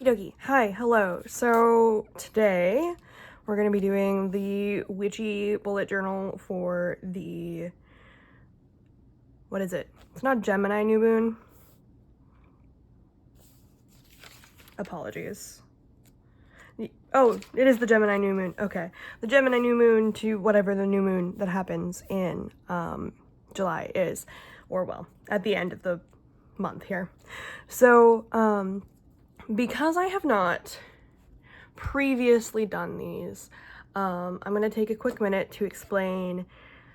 Okie hi, hello. So today we're going to be doing the Witchy bullet journal for the, what is it? It's not Gemini new moon. Apologies. Oh, it is the Gemini new moon. Okay. The Gemini new moon to whatever the new moon that happens in July is, or well, at the end of the month here. So, because I have not previously done these, I'm going to take a quick minute to explain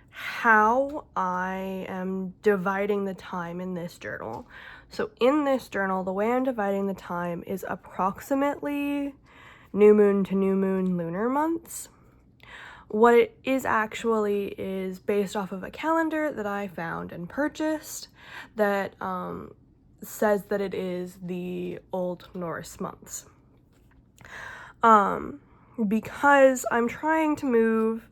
how I am dividing the time in this journal. So in this journal, the way I'm dividing the time is approximately new moon to new moon lunar months. What it is actually is based off of a calendar that I found and purchased that says that it is the Old Norse months. Because I'm trying to move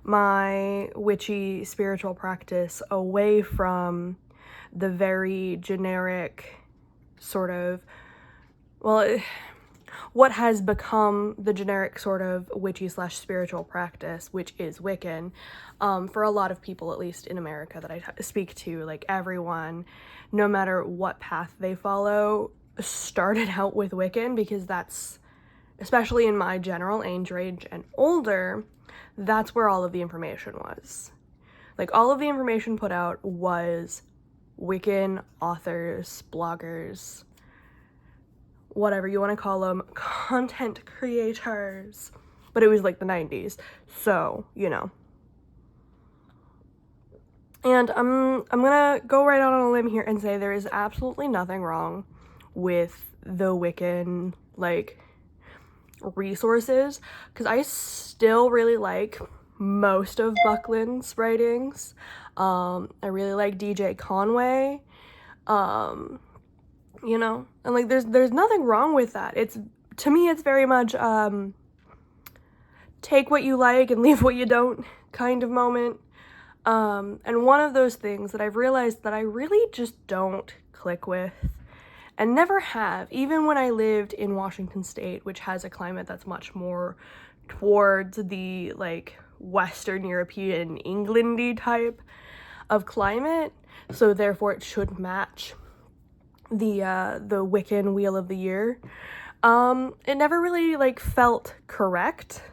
my witchy spiritual practice away from the very generic sort of, well, what has become the generic sort of witchy / spiritual practice, which is Wiccan, for a lot of people, at least in America that I speak to, like everyone, no matter what path they follow, started out with Wiccan because that's, especially in my general age range and older, that's where all of the information was. Like, all of the information put out was Wiccan authors, bloggers, whatever you want to call them, content creators. But it was like the 90s, so, you know. And I'm gonna go right out on a limb here and say there is absolutely nothing wrong with the Wiccan, like, resources, because I still really like most of Buckland's writings. I really like DJ Conway, you know, and like there's nothing wrong with that. It's, to me, it's very much take what you like and leave what you don't kind of moment. And one of those things that I've realized that I really just don't click with, and never have, even when I lived in Washington State, which has a climate that's much more towards the, like, Western European, Englandy type of climate, so therefore it should match the Wiccan Wheel of the Year. It never really, like, felt correct,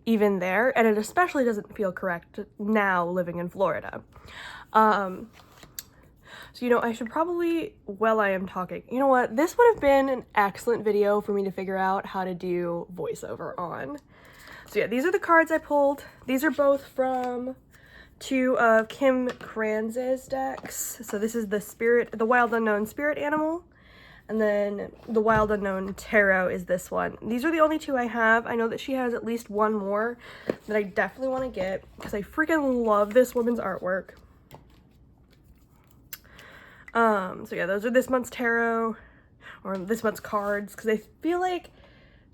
even there, and it especially doesn't feel correct now living in Florida. So, you know, I should probably, while I am talking, you know what, this would have been an excellent video for me to figure out how to do voiceover on. So yeah, these are the cards I pulled. These are both from two of Kim Kranz's decks. So this is the Wild Unknown Spirit Animal, and then the Wild Unknown Tarot is this one. These are the only two I have. I know that she has at least one more that I definitely want to get because I freaking love this woman's artwork. So yeah, those are this month's tarot, or this month's cards, because I feel like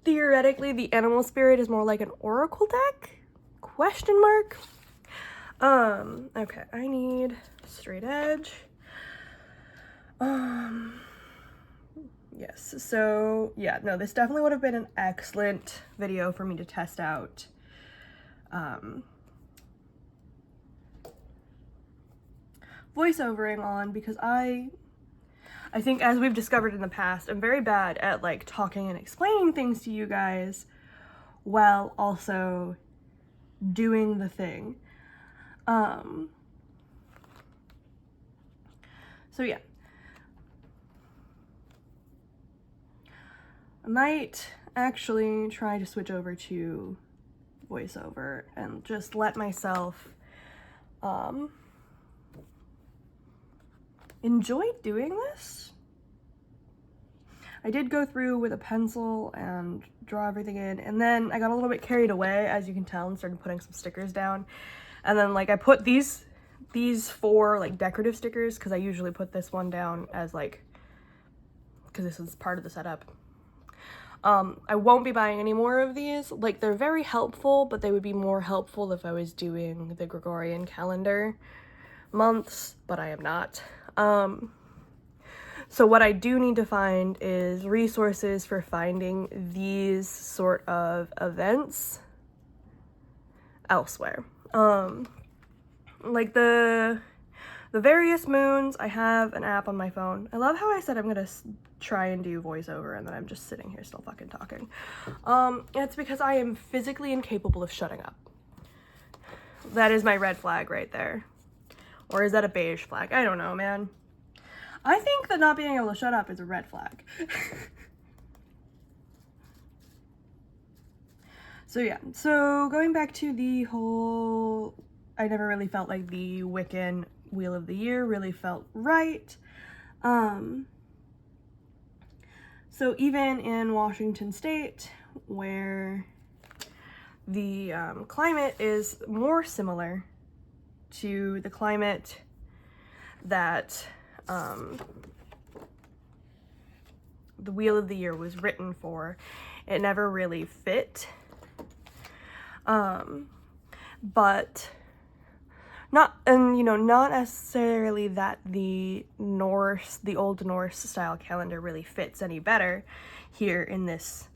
theoretically the animal spirit is more like an oracle deck? Question mark? Okay, I need straight edge. Yes, so yeah, no, this definitely would have been an excellent video for me to test out. Voiceovering on, because I think, as we've discovered in the past, I'm very bad at, like, talking and explaining things to you guys while also doing the thing. So yeah. I might actually try to switch over to voiceover and just let myself enjoy doing this. I did go through with a pencil and draw everything in, and then I got a little bit carried away, as you can tell, and started putting some stickers down. And then, like, I put these four, like, decorative stickers, because I usually put this one down as, like, because this is part of the setup. I won't be buying any more of these. Like, they're very helpful, but they would be more helpful if I was doing the Gregorian calendar months, but I am not. So what I do need to find is resources for finding these sort of events elsewhere. Like the various moons, I have an app on my phone. I love how I said I'm gonna try and do voiceover and then I'm just sitting here still fucking talking. It's because I am physically incapable of shutting up. That is my red flag right there. Or is that a beige flag? I don't know, man. I think that not being able to shut up is a red flag. So yeah, so going back to the whole, I never really felt like the Wiccan Wheel of the Year really felt right. So even in Washington State, where the climate is more similar to the climate that the Wheel of the Year was written for, it never really fit. But not necessarily that the Old Norse style calendar really fits any better here in this,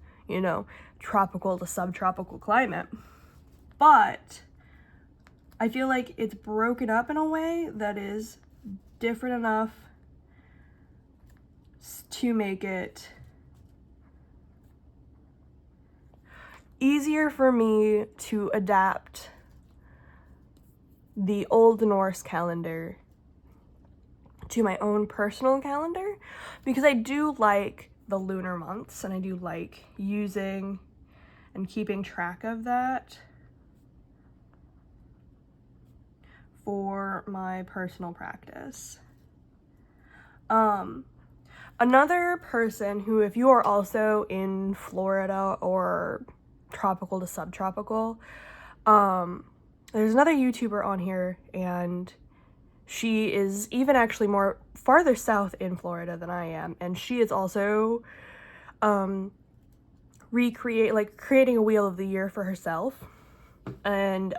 tropical to subtropical climate. But I feel like it's broken up in a way that is different enough to make it easier for me to adapt the Old Norse calendar to my own personal calendar, because I do like the lunar months and I do like using and keeping track of that for my personal practice. Another person who, if you are also in Florida or tropical to subtropical, there's another YouTuber on here, and she is even actually more farther south in Florida than I am, and she is also creating a Wheel of the Year for herself. And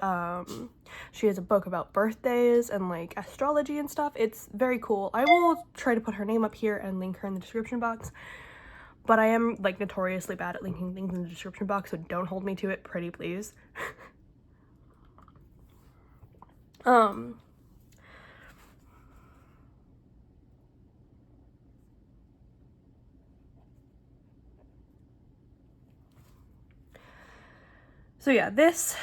she has a book about birthdays and like astrology and stuff. It's very cool. I will try to put her name up here and link her in the description box, but I am like notoriously bad at linking things in the description box, so don't hold me to it, pretty please. So yeah, this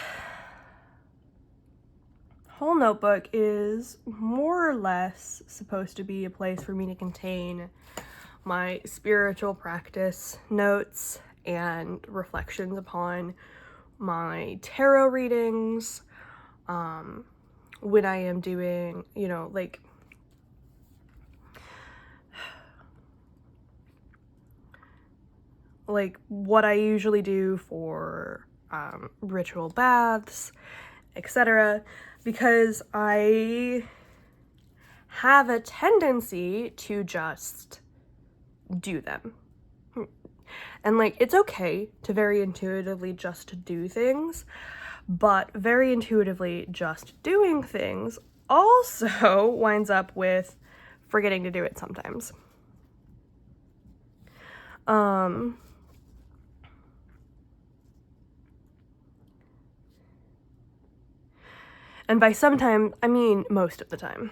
whole notebook is more or less supposed to be a place for me to contain my spiritual practice notes and reflections upon my tarot readings, when I am doing, like what I usually do for ritual baths, etc., because I have a tendency to just do them. And like, it's okay to very intuitively just do things, but very intuitively just doing things also winds up with forgetting to do it sometimes. And by sometimes, I mean most of the time.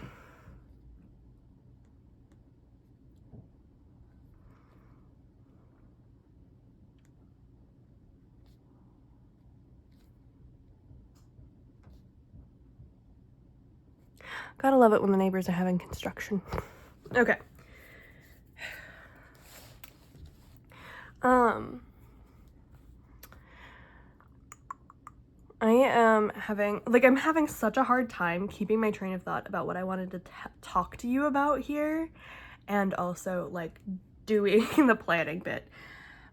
Gotta love it when the neighbors are having construction. Okay. I'm having such a hard time keeping my train of thought about what I wanted to talk to you about here, and also like doing the planning bit.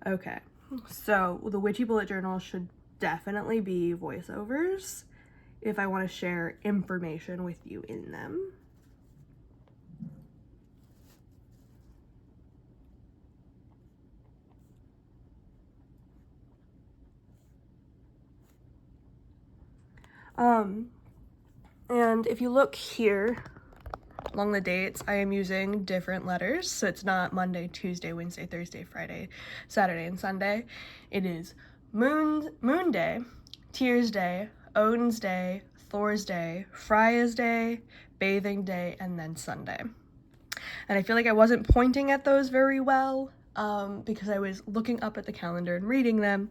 Okay, so the Witchy bullet journal should definitely be voiceovers if I want to share information with you in them. And if you look here, along the dates, I am using different letters. So it's not Monday, Tuesday, Wednesday, Thursday, Friday, Saturday, and Sunday. It is Moon Day, Tears Day, Odin's Day, Thor's Day, Freya's Day, Bathing Day, and then Sunday. And I feel like I wasn't pointing at those very well because I was looking up at the calendar and reading them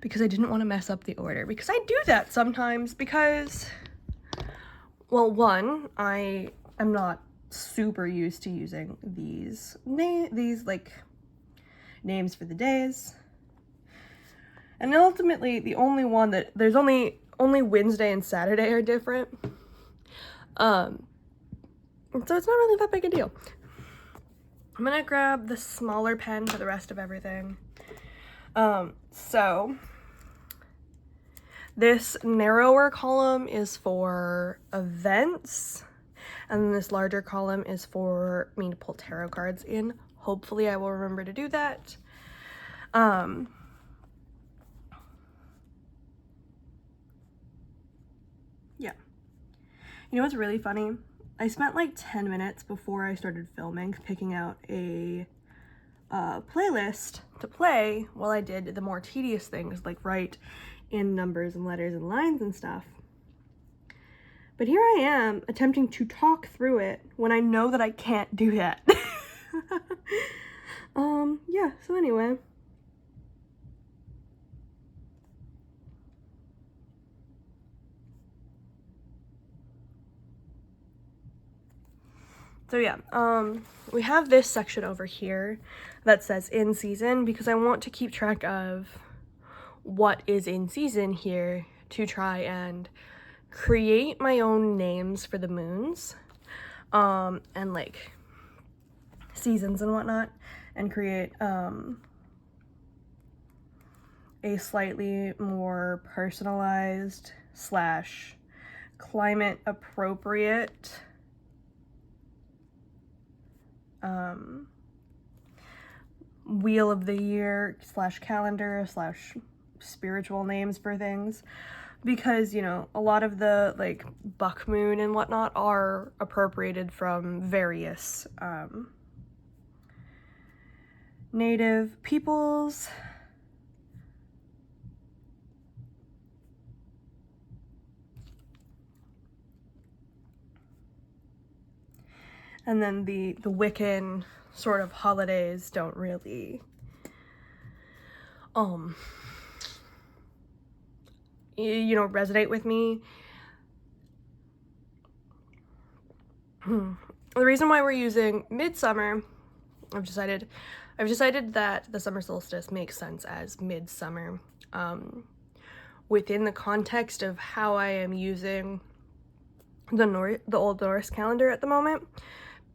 because I didn't want to mess up the order. Because I do that sometimes because, well, one, I am not super used to using these like names for the days. And ultimately, the only one that there's only Wednesday and Saturday are different. So it's not really that big a deal. I'm gonna grab the smaller pen for the rest of everything. So this narrower column is for events, and then this larger column is for me to pull tarot cards in. Hopefully I will remember to do that. Yeah. You know what's really funny? I spent like 10 minutes before I started filming picking out a playlist to play while I did the more tedious things like write in numbers and letters and lines and stuff. But here I am attempting to talk through it when I know that I can't do that. Yeah, so anyway. So yeah, we have this section over here that says in season because I want to keep track of what is in season here to try and create my own names for the moons, and like seasons and whatnot, and create a slightly more personalized / climate appropriate wheel of the year / calendar / spiritual names for things, because, you know, a lot of the like buck moon and whatnot are appropriated from various native peoples. And then the Wiccan sort of holidays don't really you know, resonate with me. The reason why we're using midsummer, I've decided that the summer solstice makes sense as midsummer, within the context of how I am using the Old Norse calendar at the moment,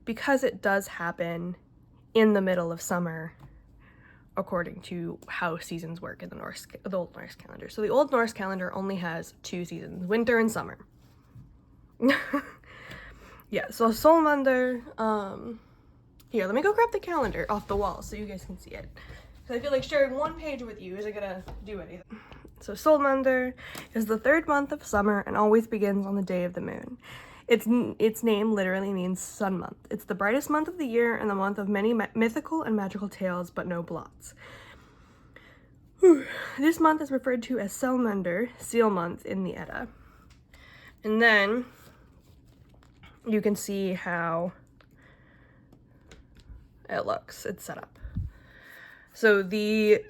because it does happen in the middle of summer according to how seasons work in the Old Norse calendar. So the Old Norse calendar only has 2 seasons, winter and summer. Yeah, so Solmander, here, let me go grab the calendar off the wall so you guys can see it. Because I feel like sharing one page with you isn't gonna do anything. So Solmander is the 3rd month of summer and always begins on the day of the moon. Its name literally means sun month. It's the brightest month of the year and the month of many mythical and magical tales, but no blots. This month is referred to as Selmander, seal month in the Edda. And then you can see how it looks. It's set up. So the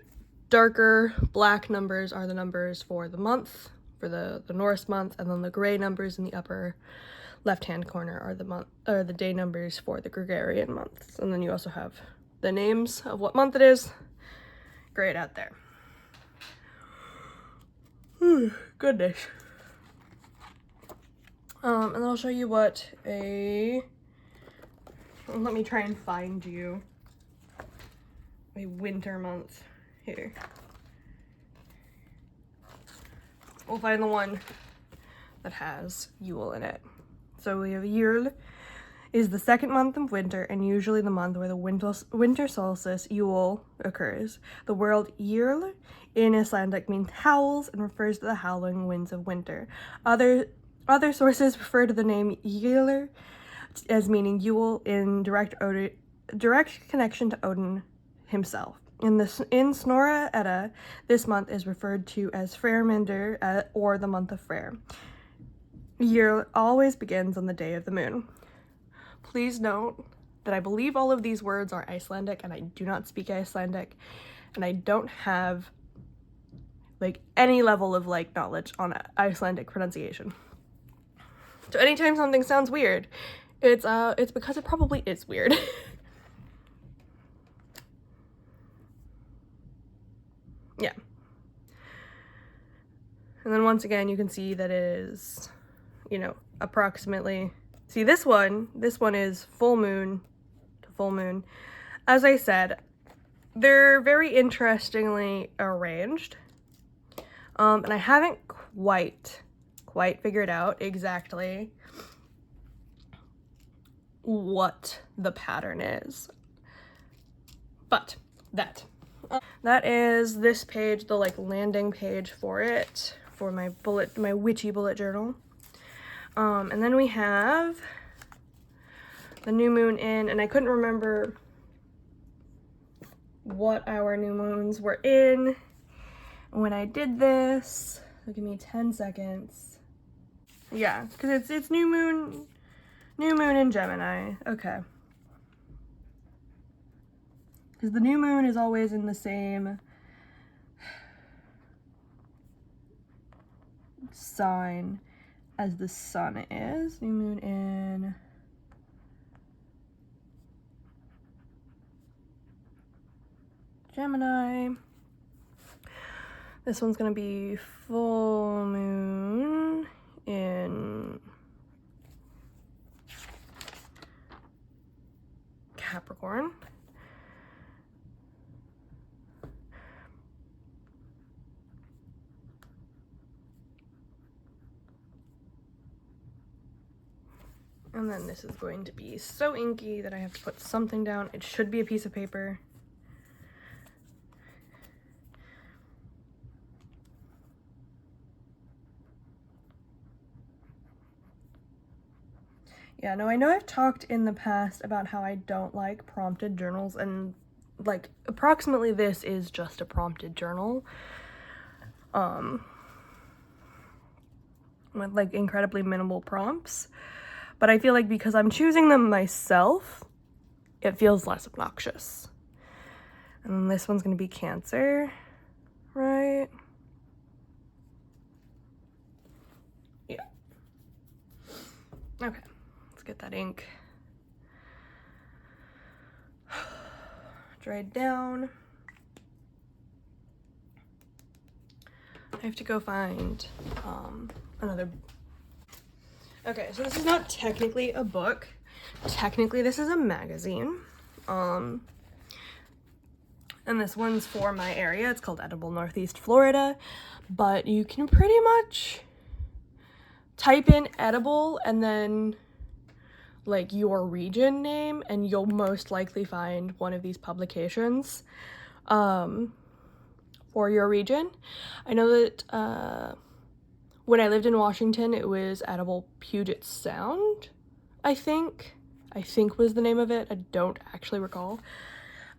darker black numbers are the numbers for the month, for the Norse month, and then the gray numbers in the upper left-hand corner are the day numbers for the Gregorian months. And then you also have the names of what month it is grayed out there. Goodness. And then I'll show you what let me try and find you a winter month here. We'll find the one that has Yule in it. So we have Yule is the 2nd month of winter and usually the month where the winter solstice, Yule, occurs. The word Yule in Icelandic means howls and refers to the howling winds of winter. Other sources refer to the name Yule as meaning Yule in direct connection to Odin himself. In Snorra Edda, this month is referred to as Freyr or the month of Freyr. The year always begins on the day of the moon. Please note that I believe all of these words are Icelandic, and I do not speak Icelandic, and I don't have like any level of like knowledge on Icelandic pronunciation. So anytime something sounds weird, it's because it probably is weird. Yeah. And then once again, you can see that it is, you know, approximately, see this one is full moon to full moon. As I said, they're very interestingly arranged. And I haven't quite figured out exactly what the pattern is. But that is this page, the like landing page for it, for my witchy bullet journal. And then we have the new moon in, and I couldn't remember what our new moons were in when I did this. So give me 10 seconds. Yeah, because it's new moon in Gemini. Okay. Because the new moon is always in the same sign as the sun is. New moon in Gemini. This one's gonna be full moon in Capricorn. And then this is going to be so inky that I have to put something down. It should be a piece of paper. Yeah, no, I know I've talked in the past about how I don't like prompted journals, and like approximately this is just a prompted journal. With like incredibly minimal prompts. But I feel like because I'm choosing them myself, it feels less obnoxious. And then this one's gonna be Cancer, right? Yeah. Okay. Get that ink dried down. I have to go find another. Okay, so this is not technically a book. Technically, this is a magazine. And this one's for my area. It's called Edible Northeast Florida, but you can pretty much type in edible and then like your region name, and you'll most likely find one of these publications for your region. I know that when I lived in Washington, it was Edible Puget Sound, I think was the name of it. I don't actually recall.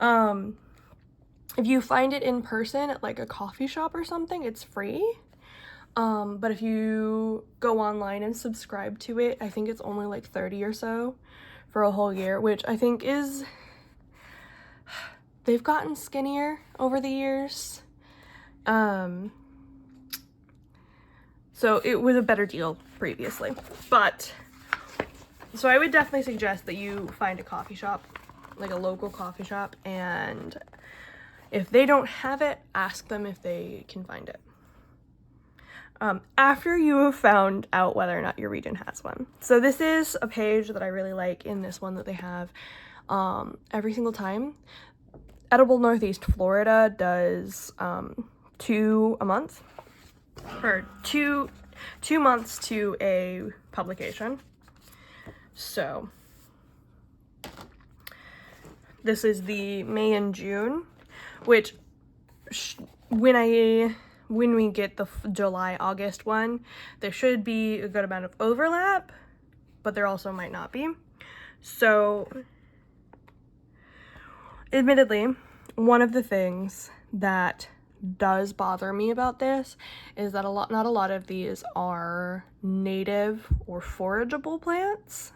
If you find it in person at like a coffee shop or something, it's free. But if you go online and subscribe to it, I think it's only like 30 or so for a whole year, which I think is, they've gotten skinnier over the years. So it was a better deal previously, but so I would definitely suggest that you find a coffee shop, like a local coffee shop, and if they don't have it, ask them if they can find it. After you have found out whether or not your region has one. So this is a page that I really like in this one that they have every single time. Edible Northeast Florida does 2 a month, or two months to a publication. So this is the May and June, which when we get the July, August one, there should be a good amount of overlap, but there also might not be. So, admittedly, one of the things that does bother me about this is that not a lot of these are native or forageable plants.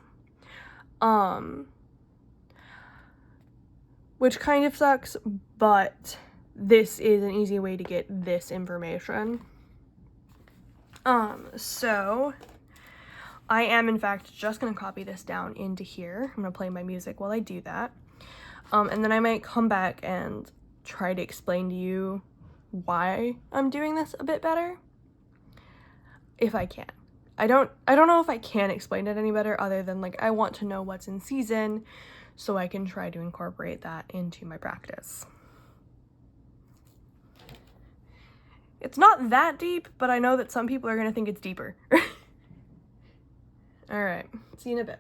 Which kind of sucks, but this is an easy way to get this information. So I am in fact just gonna copy this down into here. I'm gonna play my music while I do that. And then I might come back and try to explain to you why I'm doing this a bit better. If I can. I don't know if I can explain it any better other than like I want to know what's in season so I can try to incorporate that into my practice. It's not that deep, but I know that some people are gonna think it's deeper. All right, see you in a bit.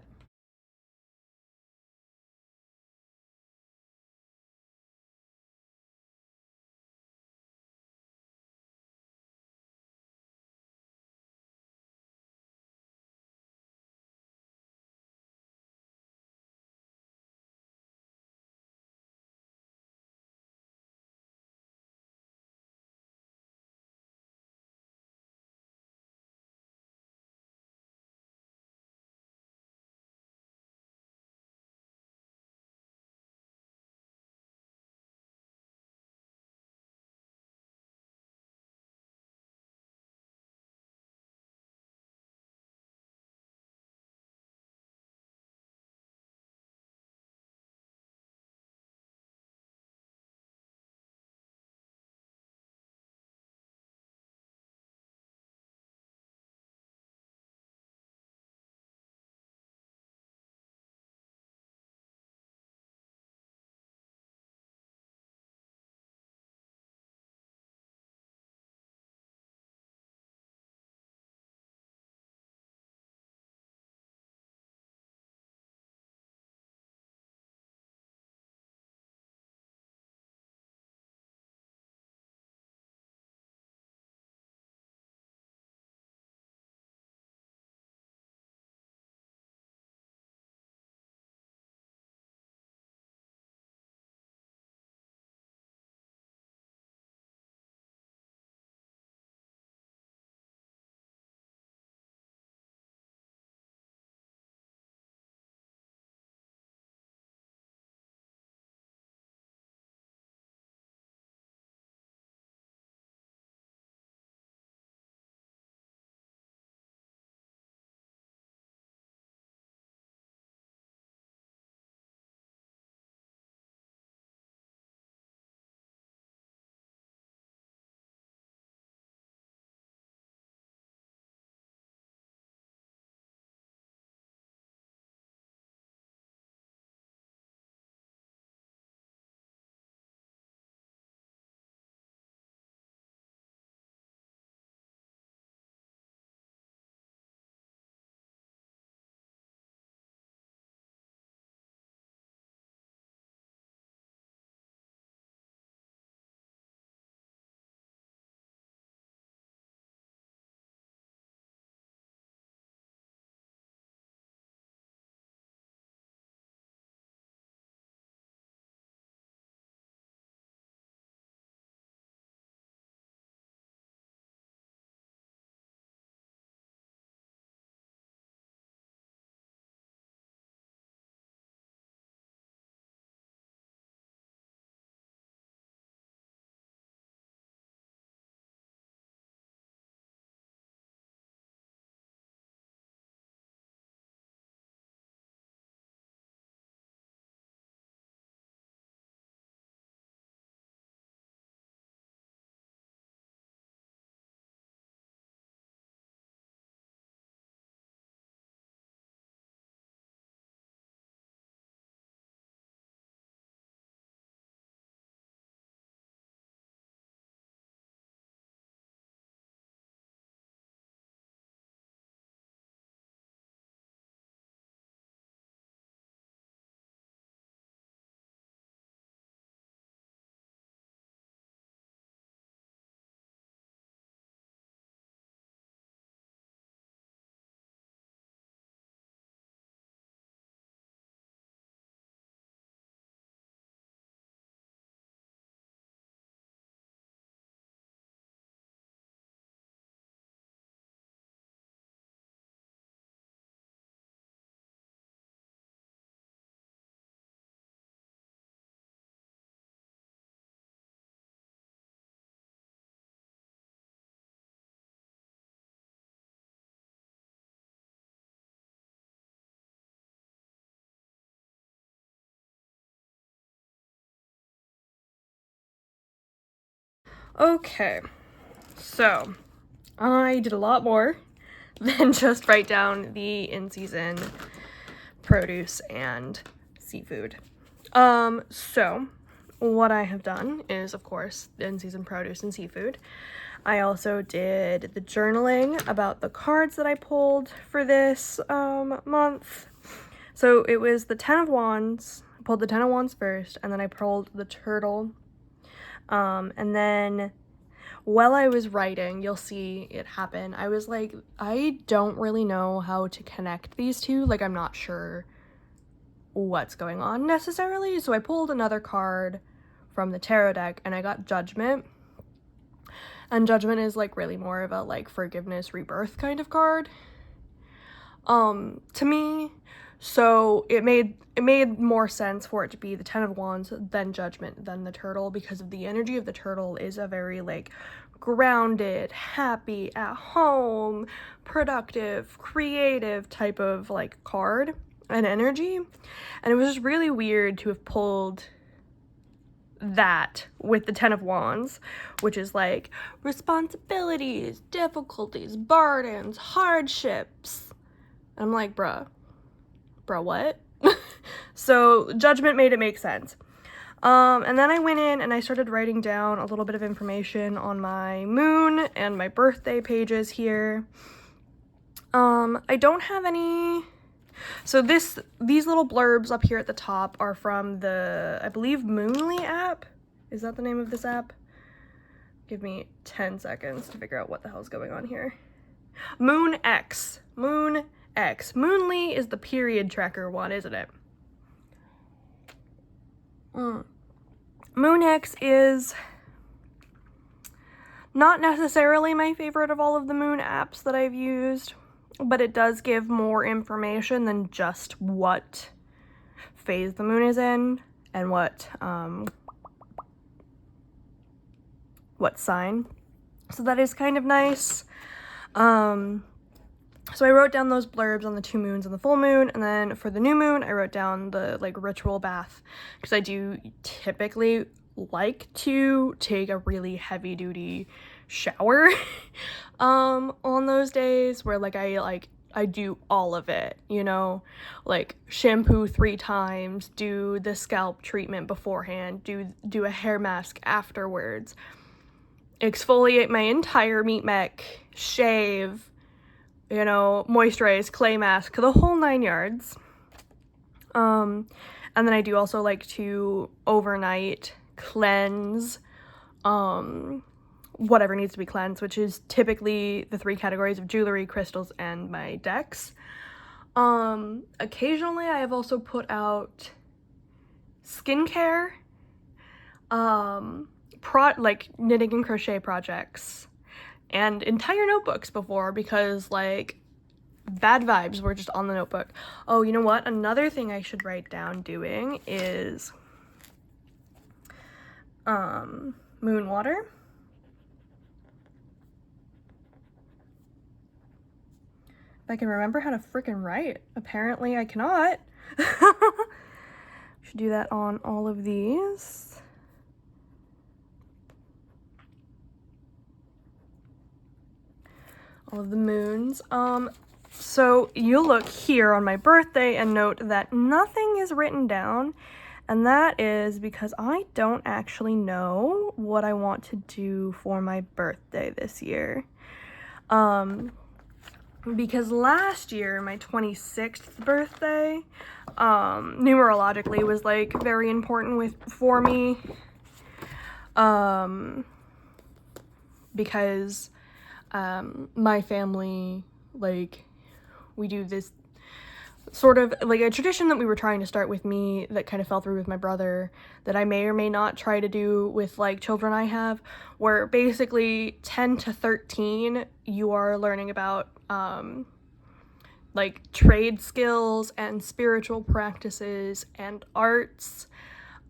Okay, so I did a lot more than just write down the in-season produce and seafood. So what I have done is, of course, the in-season produce and seafood. I also did the journaling about the cards that I pulled for this month. So it was the Ten of Wands. I pulled the Ten of Wands first, and then I pulled the Turtle. And then while I was writing, you'll see it happen. I was like, I don't really know how to connect these two. Like, I'm not sure what's going on necessarily. So I pulled another card from the tarot deck, and I got Judgment. And Judgment is like really more of a like forgiveness, rebirth kind of card to me. So it made more sense for it to be the Ten of Wands than Judgment than the Turtle, because of the energy of the Turtle is a very like grounded, happy, at home, productive, creative type of like card and energy. And it was just really weird to have pulled that with the Ten of Wands, which is like responsibilities, difficulties, burdens, hardships. And I'm like, bruh, what? So Judgment made it make sense. And then I went in and I started writing down a little bit of information on my moon and my birthday pages here. I don't have any. So these little blurbs up here at the top are from the, I believe, Moonly app. Is that the name of this app? Give me 10 seconds to figure out what the hell's going on here. Moon X. Moonly is the period tracker one, isn't it? Moon X is not necessarily my favorite of all of the moon apps that I've used, but it does give more information than just what phase the moon is in and what sign. So that is kind of nice. So I wrote down those blurbs on the 2 moons and the full moon, and then for the new moon, I wrote down the like ritual bath, because I do typically like to take a really heavy duty shower on those days where like I do all of it, you know, like shampoo 3 times, do the scalp treatment beforehand, do a hair mask afterwards, exfoliate my entire meat mech, shave, you know, moisturize, clay mask, the whole 9 yards. And then I do also like to overnight cleanse whatever needs to be cleansed, which is typically the 3 categories of jewelry, crystals, and my decks. Occasionally I have also put out skincare, like knitting and crochet projects, and entire notebooks before, because like bad vibes were just on the notebook. Oh, you know what? Another thing I should write down doing is moon water. If I can remember how to freaking write. Apparently I cannot. Should do that on all of these. All of the moons. So you'll look here on my birthday and note that nothing is written down, and that is because I don't actually know what I want to do for my birthday this year. Because last year, my 26th birthday, numerologically was like very important for me, because my family, like, we do this sort of like a tradition that we were trying to start with me that kind of fell through with my brother, that I may or may not try to do with like children I have, where basically 10 to 13 you are learning about like trade skills and spiritual practices and arts,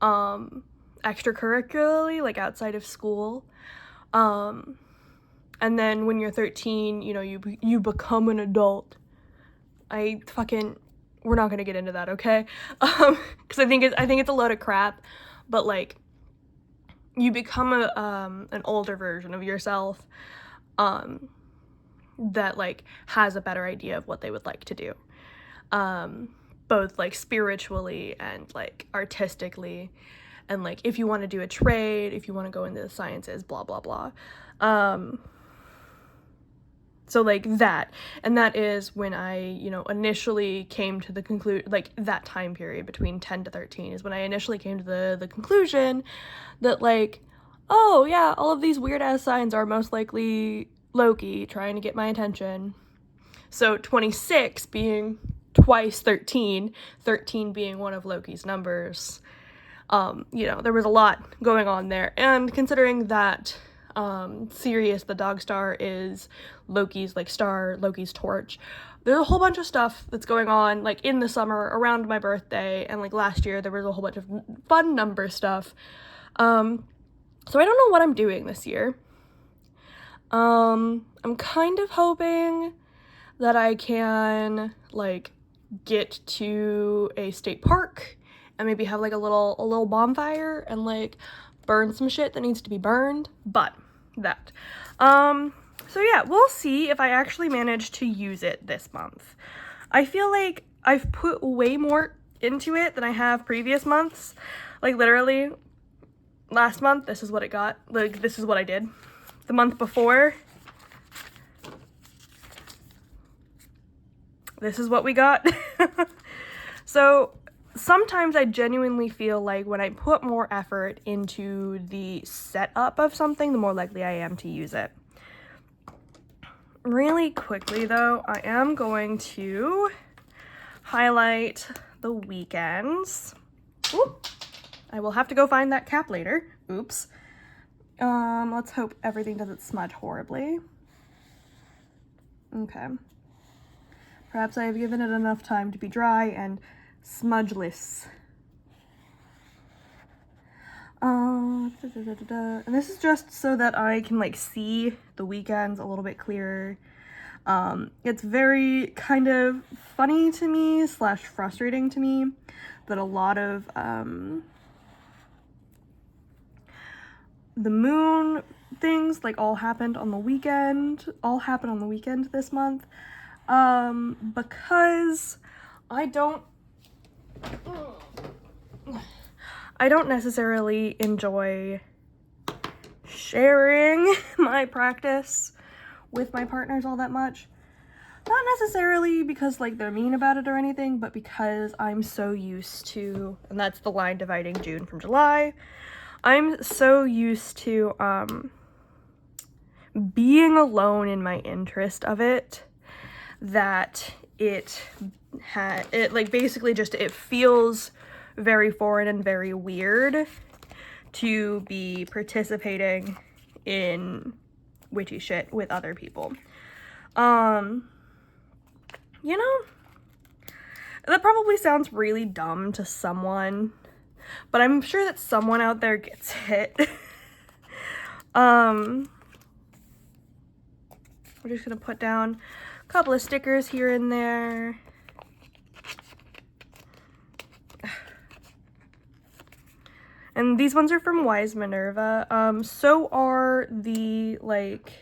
extracurricularly, like outside of school. And then when you're 13, you know, you become an adult. We're not gonna get into that, okay? Because I think it's a load of crap, but like, you become an older version of yourself that like has a better idea of what they would like to do, both like spiritually and like artistically, and like if you want to do a trade, if you want to go into the sciences, blah blah blah. So like that, and that is when I, you know, initially came to the conclusion, like that time period between 10 to 13 is when I initially came to the conclusion that like, oh yeah, all of these weird ass signs are most likely Loki trying to get my attention. So 26 being twice 13, 13 being one of Loki's numbers. You know, there was a lot going on there, and considering that Sirius the dog star is Loki's like star, Loki's torch, there's a whole bunch of stuff that's going on like in the summer around my birthday, and like last year there was a whole bunch of fun number stuff. So I don't know what I'm doing this year. I'm kind of hoping that I can like get to a state park and maybe have like a little bonfire and like burn some shit that needs to be burned, but that. So yeah, we'll see if I actually manage to use it this month. I feel like I've put way more into it than I have previous months. Like literally last month, this is what it got. Like this is what I did. The month before, this is what we got. So sometimes I genuinely feel like when I put more effort into the setup of something, the more likely I am to use it. Really quickly though, I am going to highlight the weekends. Oop. I will have to go find that cap later. Oops. Let's hope everything doesn't smudge horribly. Okay. Perhaps I have given it enough time to be dry and smudgeless. And this is just so that I can like see the weekends a little bit clearer. It's very kind of funny to me / frustrating to me that a lot of the moon things like all happened on the weekend this month, because I don't necessarily enjoy sharing my practice with my partners all that much. Not necessarily because like they're mean about it or anything, but because I'm so used to, and that's the line dividing June from July, I'm so used to being alone in my interest of it that it like basically just it feels very foreign and very weird to be participating in witchy shit with other people. You know, that probably sounds really dumb to someone, but I'm sure that someone out there gets it. We're just gonna put down a couple of stickers here and there. And these ones are from Wise Minerva. So are the, like,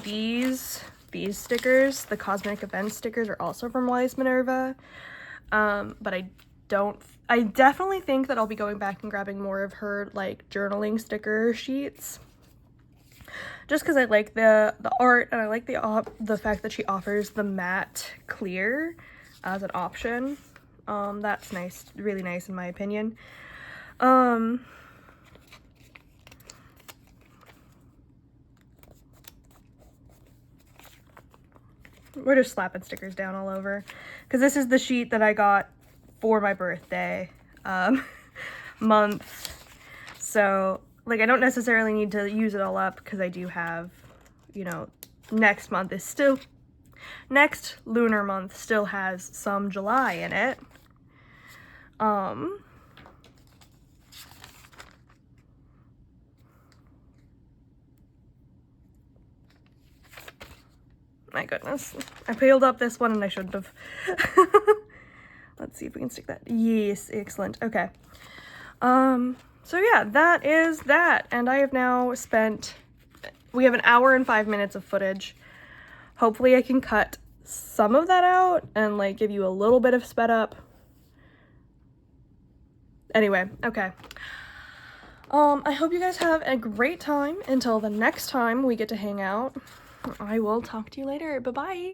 these stickers, the Cosmic Event stickers, are also from Wise Minerva. But I definitely think that I'll be going back and grabbing more of her, like, journaling sticker sheets. Just because I like the art, and I like the fact that she offers the matte clear as an option. That's nice, really nice in my opinion. We're just slapping stickers down all over, because this is the sheet that I got for my birthday month. So, like, I don't necessarily need to use it all up, because I do have, you know, next lunar month still has some July in it. My goodness. I peeled up this one and I shouldn't have. Let's see if we can stick that. Yes, excellent. Okay. So yeah, that is that. And I have now spent, we have an hour and 5 minutes of footage. Hopefully I can cut some of that out and like give you a little bit of sped up. Anyway, okay. I hope you guys have a great time until the next time we get to hang out. I will talk to you later. Bye-bye.